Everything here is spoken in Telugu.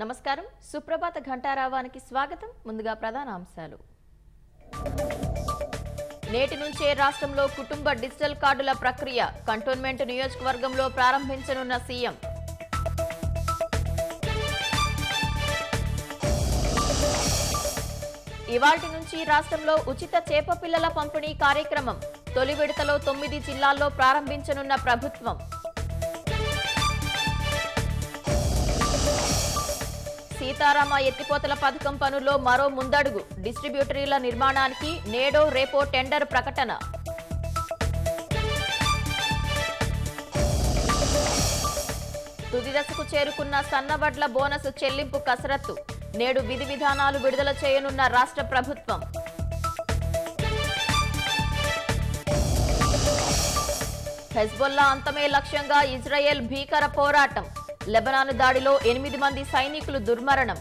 నమస్కారం సుప్రభాత ఘంటారావానికి స్వాగతం. ముందుగా ప్రధాన అంశాలు. నేటి నుంచే రాష్ట్రంలో కుటుంబ డిజిటల్ కార్డుల ప్రక్రియ కంటోన్మెంట్ నియోజకవర్గంలో ప్రారంభించనున్న సీఎం. ఇవాల్టి నుంచి రాష్ట్రంలో ఉచిత చేప పిల్లల పంపిణీ కార్యక్రమం తొలి విడతలో 9 జిల్లాల్లో ప్రారంభించనున్న ప్రభుత్వం. సీతారామ ఎత్తిపోతల పథకం పనుల్లో మరో ముందడుగు డిస్ట్రిబ్యూటరీల నిర్మాణానికి నేడో రేపో టెండర్ ప్రకటన. తుది దశకు చేరుకున్న సన్నవడ్ల బోనస్ చెల్లింపు కసరత్తు నేడు విధి విధానాలు విడుదల చేయనున్న రాష్ట్ర ప్రభుత్వం. హెజ్బొల్లా అంతమే లక్ష్యంగా ఇజ్రాయెల్ భీకర పోరాటం. లెబనాన్ దాడిలో 8 మంది సైనికులు దుర్మరణం.